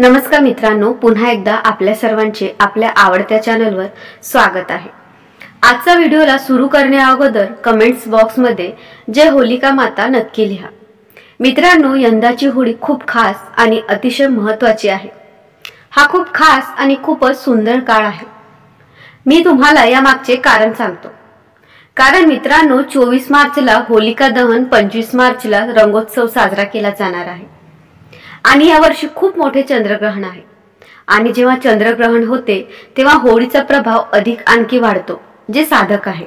नमस्कार मित्रांनो, पुन्हा एकदा आपल्या सर्वांचे आपल्या आवडत्या चॅनलवर स्वागत आहे। आजचा व्हिडिओला सुरू करण्याअगोदर कमेंट्स बॉक्समध्ये जय होलिका माता नक्की लिहा। मित्रांनो, यंदाची होळी खूप खास आणि अतिशय महत्त्वाची आहे। हा खूप खास आणि खूपच सुंदर काळ आहे। मी तुम्हाला यामागचे कारण सांगतो। कारण मित्रांनो, 24 मार्चला होलिका दहन, 25 मार्चला रंगोत्सव साजरा केला जाणार आहे आणि या वर्षी खूप मोठे चंद्रग्रहण आहे आणि जेव्हा चंद्रग्रहण होते तेव्हा होळीचा प्रभाव अधिक आणखी वाढतो, जे साधक आहे।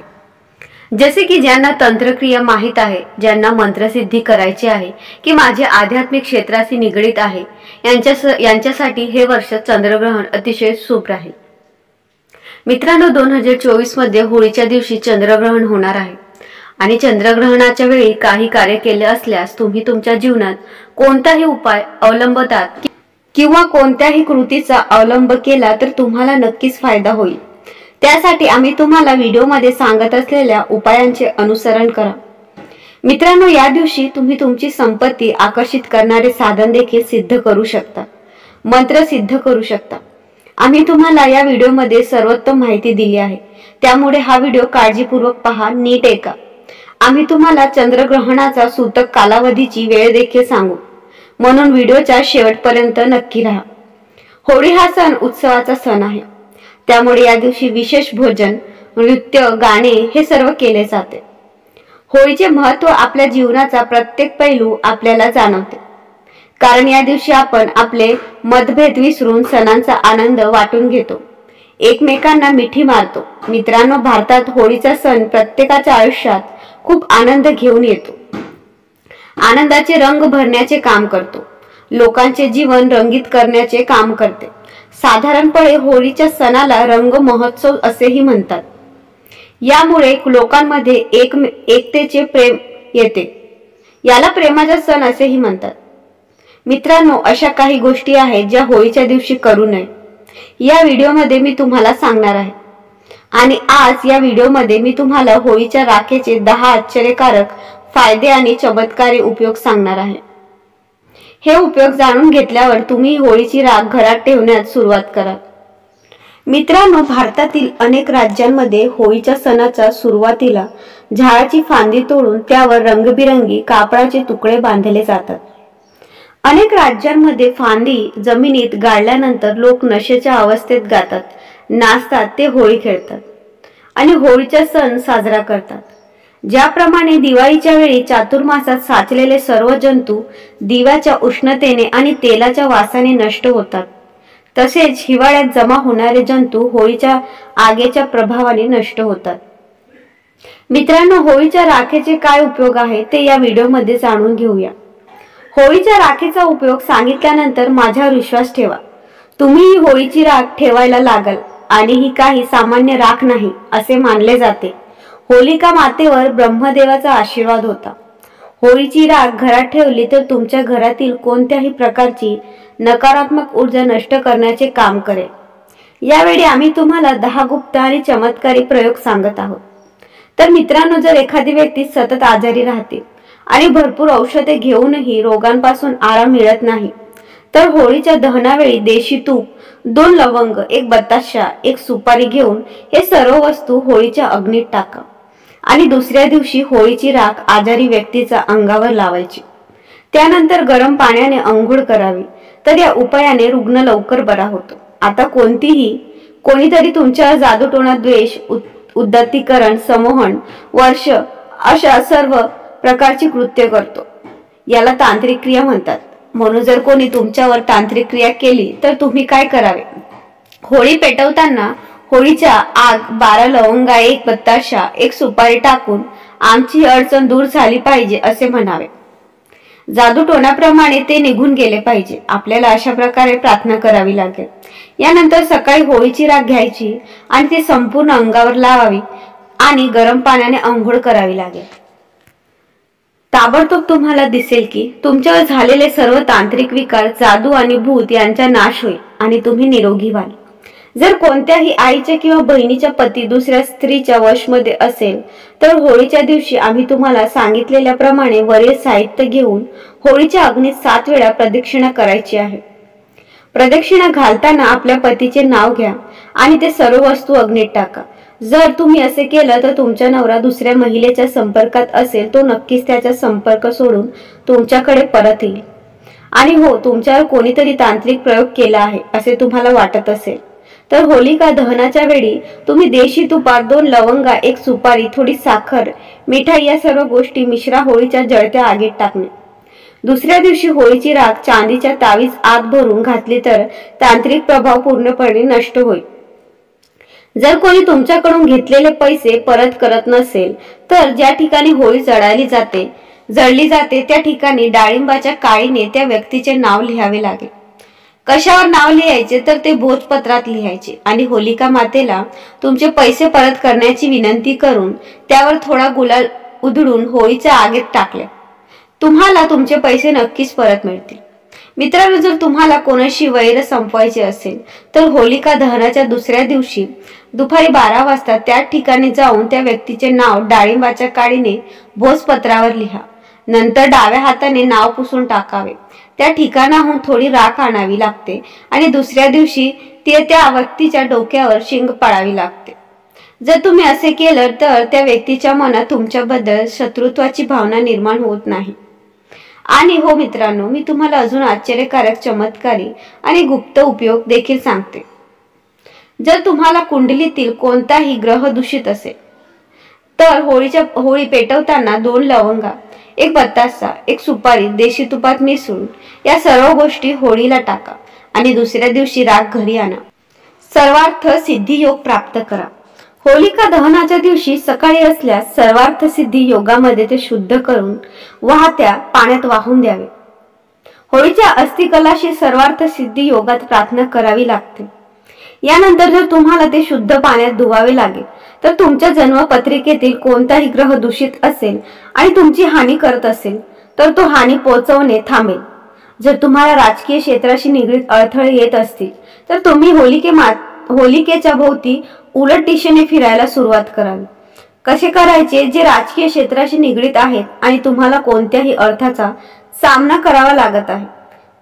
जसे की ज्यांना तंत्रक्रिया माहित आहे, ज्यांना मंत्रसिद्धी करायची आहे की माझे आध्यात्मिक क्षेत्राशी निगडित आहे, यांच्यासाठी हे वर्ष चंद्रग्रहण अतिशय शुभ राहील। मित्रांनो, 2024 मध्ये होळीच्या दिवशी चंद्रग्रहण होणार आहे आणि चंद्रग्रहणाच्या वेळी काही कार्य केले असल्यास तुम्ही तुमच्या जीवनात कोणताही उपाय अवलंबतात किंवा कोणत्याही कृतीचा अवलंब केला तर तुम्हाला नक्कीच फायदा होईल। त्यासाठी आम्ही तुम्हाला व्हिडिओमध्ये सांगत असलेल्या उपायांचे अनुसरण करा। मित्रांनो, या दिवशी तुम्ही तुमची संपत्ती आकर्षित करणारे साधन देखील सिद्ध करू शकता, मंत्र सिद्ध करू शकता। आम्ही तुम्हाला या व्हिडिओमध्ये सर्वोत्तम माहिती दिली आहे, त्यामुळे हा व्हिडिओ काळजीपूर्वक पहा, नीट ऐका। आम्ही तुम्हाला चंद्रग्रहणाचा सूतक कालावधीची वेळ देखील सांगू, म्हणून व्हिडिओच्या शेवटपर्यंत नक्की राहा। होळी हा सण उत्सवाचा सण आहे, त्यामुळे या दिवशी विशेष भोजन, नृत्य, गाणे हे सर्व केले जाते। होळीचे महत्त्व आपल्या जीवनाचा प्रत्येक पैलू आपल्याला जाणवते, कारण या दिवशी आपण आपले मतभेद विसरून सणांचा आनंद वाटून घेतो, एकमेकांना मिठी मारतो। मित्रांनो, भारतात होळीचा सण प्रत्येकाच्या आयुष्यात खूप आनंद घेऊन येतो, आनंदाचे रंग भरण्याचे काम करतो, लोकांचे जीवन रंगीत करण्याचे काम करते। साधारणपणे होळीच्या सणाला रंग महोत्सव असेही म्हणतात। यामुळे लोकांमध्ये एकतेचे प्रेम येते, याला प्रेमाचा सण असेही म्हणतात। मित्रांनो, अशा काही गोष्टी आहेत ज्या होळीच्या दिवशी करू नये, या व्हिडिओमध्ये मी तुम्हाला सांगणार आहे। आणि आज या व्हिडिओमध्ये मी तुम्हाला होळीच्या राखेचे 10 आश्चर्यकारक फायदे आणि चमत्कारी उपयोग सांगणार आहे। हे उपयोग जाणून घेतल्यावर तुम्ही होळीची राख घरात ठेवण्यास सुरुवात करा। मित्रांनो, भारतातील अनेक राज्यांमध्ये होळीच्या सणाच्या सुरुवातीला झाडाची फांदी तोडून त्यावर रंगबिरंगी कापडाचे तुकडे बांधले जातात। अनेक राज्यांमध्ये फांदी जमिनीत गाडल्यानंतर लोक नशेच्या अवस्थेत गातात, नाचतात, ते होळी खेळतात आणि होळीचा सण साजरा करतात। ज्याप्रमाणे दिवाळीच्या वेळी चातुर्मासात साचलेले सर्व जंतू दिव्याच्या उष्णतेने आणि तेलाच्या वासाने नष्ट होतात, तसेच हिवाळ्यात जमा होणारे जंतू होळीच्या आगीच्या प्रभावाने नष्ट होतात। मित्रांनो, होळीच्या राखेचे काय उपयोग आहे ते या व्हिडिओमध्ये जाणून घेऊया। होळीच्या राखेचा उपयोग सांगितल्यानंतर माझ्यावर विश्वास ठेवा, तुम्ही ही होळीची राख ठेवायला लागाल आणि ही काही सामान्य राख नाही असे मानले जाते। होलिका मातेवर ब्रह्मदेवाचा आशीर्वाद होता। होळीची राख घरात ठेवली तर तुमच्या घरातील कोणत्याही प्रकारची नकारात्मक ऊर्जा नष्ट करण्याचे काम करेल। यावेळी आम्ही तुम्हाला 10 गुप्त आणि चमत्कारी प्रयोग सांगत आहोत। तर मित्रांनो, जर एखादी व्यक्ती सतत आजारी राहते आणि भरपूर औषधे घेऊनही रोगांपासून आराम मिळत नाही, तर होळीच्या दहनावेळी देशी तूप, 2 लवंग, 1 बत्ताशा, 1 सुपारी घेऊन हे सर्व वस्तू होळीच्या अग्नीत टाका आणि दुसऱ्या दिवशी होळीची राख आजारी व्यक्तीच्या अंगावर लावायची। त्यानंतर गरम पाण्याने अंघोळ करावी, तर या उपायाने रुग्ण लवकर बरा होतो। आता कोणीतरी तुमच्या जादूटोणा, द्वेष, उद्धतीकरण, समोहन, वर्ष अशा सर्व प्रकारची कृत्य करतो, याला तांत्रिक क्रिया म्हणतात। म्हणून जर कोणी तुमच्यावर तांत्रिक क्रिया केली तर तुम्ही काय करावे? होळी पेटवताना होळीच्या आग 12 लवंगा, 1 बत्ताशा, 1 सुपारी टाकून आमची अडचण दूर झाली पाहिजे असे म्हणावे। जादूटोणाप्रमाणे ते निघून गेले पाहिजे। आपल्याला अशा प्रकारे प्रार्थना करावी लागेल। यानंतर सकाळी होळीची राख घ्यायची आणि ती संपूर्ण अंगावर लावावी आणि गरम पाण्याने अंघोळ करावी लागेल। ताबडतोब तुम्हाला दिसेल की तुमच्यावर झालेले सर्व तांत्रिक विकार, जादू आणि भूत यांचा नाश होईल आणि तुम्ही निरोगी व्हाल। जर कोणत्याही आईच्या किंवा बहिणीचा पती दुसऱ्या स्त्रीच्या वशमध्ये असेल तर होळीच्या दिवशी आम्ही तुम्हाला सांगितलेल्याप्रमाणे वरील साहित्य घेऊन होळीच्या अग्नीत 7 वेळा प्रदक्षिणा करायची आहे। प्रदक्षिणा घालताना आपल्या पतीचे नाव घ्या आणि ते सर्व वस्तू अग्नीत टाका। जर तुम्ही असे केलं तर तुमचा नवरा दुसऱ्या महिलेच्या संपर्कात असेल, तो नक्कीच त्याचा संपर्क सोडून तुमच्याकडे परत येईल। आणि हो, तुमच्यावर कोणीतरी तांत्रिक प्रयोग केला आहे असे तुम्हाला वाटत असेल तर होलिका दहनाच्या वेळी तुम्ही देशी तुपात 2 लवंगा, 1 सुपारी, थोडी साखर, मिठाई या सर्व गोष्टी मिश्रा होळीच्या जळत्या आगीत टाकणे। दुसऱ्या दिवशी होळीची राख चांदीच्या तावीज आत भरून घातली तर तांत्रिक प्रभाव पूर्णपणे नष्ट होईल। जर कोणी तुमच्याकडून घेतलेले पैसे परत करत नसेल तर ज्या ठिकाणी होळी जळली जाते त्या ठिकाणी डाळिंबाच्या काळीने त्या व्यक्तीचे नाव लिहावे लागेल। कशावर नाव लिहायचे तर ते भोजपत्रात लिहायचे आणि होलिका मातेला तुमचे पैसे परत करण्याची विनंती करून त्यावर थोडा गुलाल उधळून होळीच्या आगीत टाकले। तुम्हाला तुमचे पैसे नक्कीच परत मिळतील। मित्रांनो, जर तुम्हाला कोणाशी वैर संपवायचे असेल तर होलिका दहनाच्या दुसऱ्या दिवशी दुपारी 12 वाजता त्या ठिकाणी जाऊन त्या व्यक्तीचे नाव डाळिंबाच्या काळीने भोजपत्रावर लिहा। नंतर डाव्या हाताने नाव पुसून टाकावे। त्या ठिकाणाहून थोडी राख आणावी लागते आणि दुसऱ्या दिवशी त्या व्यक्तीच्या डोक्यावर शिंग पाडावी लागते। जर तुम्ही असे केलं तर त्या व्यक्तीच्या मनात तुमच्याबद्दल शत्रुत्वाची भावना निर्माण होत नाही। आणि हो मित्रांनो, मी तुम्हाला अजून आश्चर्यकारक, चमत्कारी आणि गुप्त उपयोग देखील सांगते। जर तुम्हाला कुंडलीतील कोणताही ग्रह दूषित असेल तर होळी पेटवताना 2 लवंगा, 1 बतासा, 1 सुपारी देशी तुपात मिसळून या सर्व गोष्टी होळीला टाका आणि दुसऱ्या दिवशी राख घरी आणा। सर्वार्थ सिद्धी योग प्राप्त करा। होलिका दहनाच्या दिवशी सकाळी असल्यास सर्वार्थ सिद्धी योगामध्ये ते शुद्ध करून वाहत्या पाण्यात वाहून द्यावे। होळीच्या अस्थिकलाशी सर्वार्थ सिद्धी योगात प्रार्थना करावी लागते। यानंतर जर तुम्हाला ते शुद्ध पाण्यात धुवावे लागेल तर तुमच्या जन्मपत्रिकेतील कोणताही ग्रह दूषित असेल आणि तुमची हानी करत असेल तर तो हानी पोहोचवणे थांबेल। जर तुम्हाला राजकीय क्षेत्राशी निगडीत अडथळे येत असतील तर तुम्ही होलिकेच्या भोवती उलट दिशेने फिरायला सुरुवात करावी। कसे करायचे? जे राजकीय क्षेत्राशी निगडीत आहेत आणि तुम्हाला कोणत्याही अर्थाचा सामना करावा लागत आहे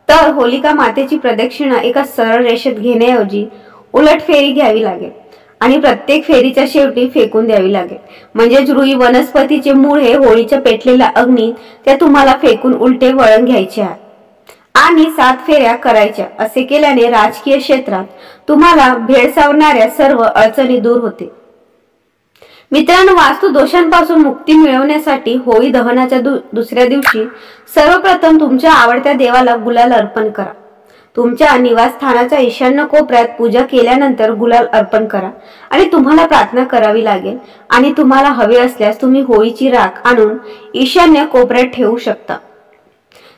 तर होलिका मातेची प्रदक्षिणा एका सरळ रेषेत घेण्याऐवजी उलट फेरी घ्यावी लागेल आणि प्रत्येक फेरीच्या शेवटी फेकून द्यावी लागेल। म्हणजे जुई वनस्पतीचे मूळ हे होळीच्या पेटलेल्या अग्नी त्या तुम्हाला फेकून उलटे वळण घ्यायचे आहे आणि 7 फेऱ्या करायच्या। असे केल्याने राजकीय क्षेत्रात तुम्हाला भेडसावणाऱ्या सर्व अडचणी दूर होते। मित्रांनो, वास्तू दोषांपासून मुक्ती मिळवण्यासाठी होळी दहनाच्या दुसऱ्या दिवशी सर्वप्रथम तुमच्या आवडत्या देवाला गुलाल अर्पण करा। तुमच्या निवासस्थानाच्या ईशान्य कोपऱ्यात पूजा केल्यानंतर गुलाल अर्पण करा आणि तुम्हाला प्रार्थना करावी लागेल आणि तुम्हाला हवे असल्यास तुम्ही होळीची राख आणून ईशान्य कोपऱ्यात ठेवू शकता।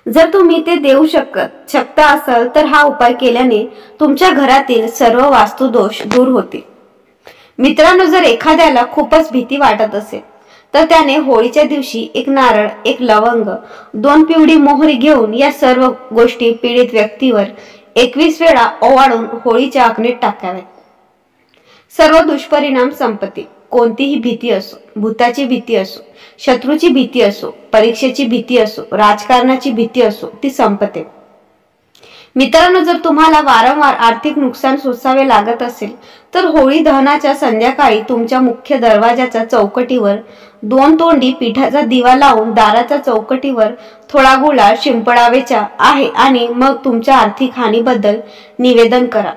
जर तुम्ही ते देऊ शकता असाल तर हा उपाय केल्याने तुमच्या घरातील सर्व वास्तुदोष दूर होतील। मित्रांनो, जर एखाद्याला खूपच भीती वाटत असेल तर त्याने होळीच्या दिवशी 1 नारळ, 1 लवंग, 2 पिवळी मोहरी घेऊन या सर्व गोष्टी पीडित व्यक्तीवर 21 वेळा ओवाळून होळीच्या अग्नीत टाकाव्यात। सर्व दुष्परिणाम संपतील। कोणतीही भीती असो, भूताची भीती असो, शत्रूची भीती असो, परीक्षेची भीती असो, राजकारणाची भीती असो, ती संपते। मित्रांनो, जर तुम्हाला वारंवार आर्थिक नुकसान सोसावे लागत असेल तर होळी दहनाच्या संध्याकाळी तुमच्या मुख्य दरवाजाच्या चौकटीवर 2 तोंडी पिठाचा दिवा लावून दाराच्या चौकटीवर थोडा गुलाल शिंपडावेचा आहे आणि मग तुमच्या आर्थिक हानीबद्दल निवेदन करा।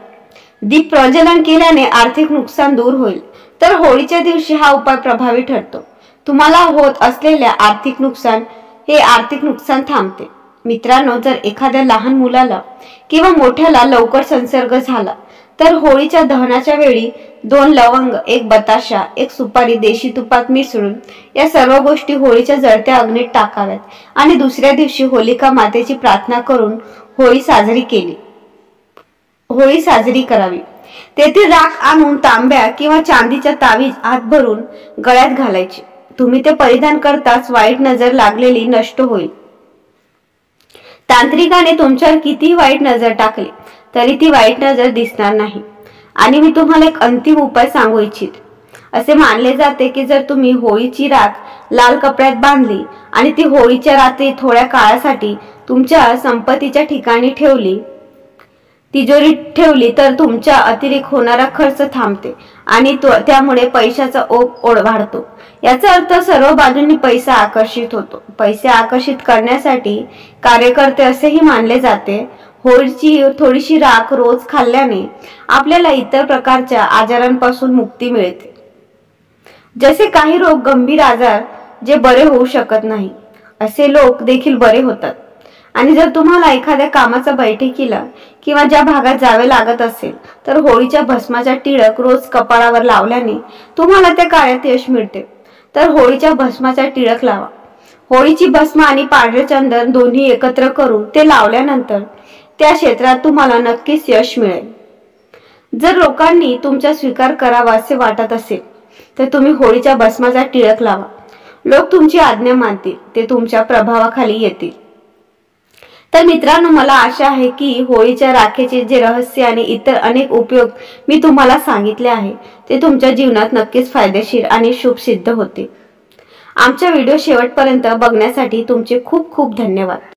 दीप प्रज्वलन केल्याने आर्थिक नुकसान दूर होईल तर होळीच्या दिवशी हा उपाय प्रभावी ठरतो। तुम्हाला होत असलेल्या आर्थिक नुकसान थांबते। मित्रांनो, जर एखाद्या लहान मुलाला किंवा मोठ्याला लवकर संसर्ग झाला तर होळीच्या दहनाच्या वेळी 2 लवंग, 1 बताशा, 1 सुपारी देशी तुपात मिसळून या सर्व गोष्टी होळीच्या जळत्या अग्नीत टाकाव्यात आणि दुसऱ्या दिवशी होलिका मातेची प्रार्थना करून होळी साजरी करावी। तेथील राख आणून तांब्या किंवा चांदीच्या तावीज आत भरून गळ्यात घालायची। तुम्ही ते परिधान करताच वाईट नजर लागलेली नष्ट होईल। तांत्रिकाने तुमच्यावर किती वाईट नजर टाकली तरी ती वाईट नजर दिसणार नाही। आणि मी तुम्हाला एक अंतिम उपाय सांगू इच्छित। असे मानले जाते की जर तुम्ही होळीची राख लाल कपड्यात बांधली आणि ती होळीच्या रात्री थोड्या काळासाठी तुमच्या संपत्तीच्या ठिकाणी ठेवली, तिजोरीत ठेवली तर तुमच्या अतिरिक्त होणारा खर्च थांबते आणि त्यामुळे पैशाचा ओघ वाढतो। याचा अर्थ सर्व बाजूंनी पैसा आकर्षित होतो। पैसे आकर्षित करण्यासाठी कार्यकर्ते असेही मानले जाते। होळीची थोडीशी राख रोज खाल्ल्याने आपल्याला इतर प्रकारच्या आजारांपासून मुक्ती मिळते, जसे काही रोग, गंभीर आजार जे बरे होऊ शकत नाही असे लोक देखील बरे होतात। आणि जर तुम्हाला एखाद्या कामाचा बैठकीला किंवा ज्या भागात जावे लागत असेल तर होळीच्या भस्माचा टिळक रोज कपाळावर लावल्याने तुम्हाला त्या कार्यात यश मिळते। तर होळीच्या भस्माचा टिळक लावा। होळीची भस्म आणि पांढरे चंदन दोन्ही एकत्र करून ते लावल्यानंतर त्या क्षेत्रात तुम्हाला नक्कीच यश मिळेल। जर लोकांनी तुमचा स्वीकार करावा असे वाटत असेल तर तुम्ही होळीच्या भस्माचा टिळक लावा। लोक तुमची आज्ञा मानतील, ते तुमच्या प्रभावाखाली येतील। तर मित्रांनो, मला आशा आहे की होळीच्या राखेचे जे रहस्य आणि इतर अनेक उपयोग मी तुम्हाला सांगितले आहे ते तुमच्या जीवनात नक्कीच फायदेशीर आणि शुभ सिद्ध होते। आमचा व्हिडिओ शेवटपर्यंत बघण्यासाठी तुमचे खूप खूप धन्यवाद।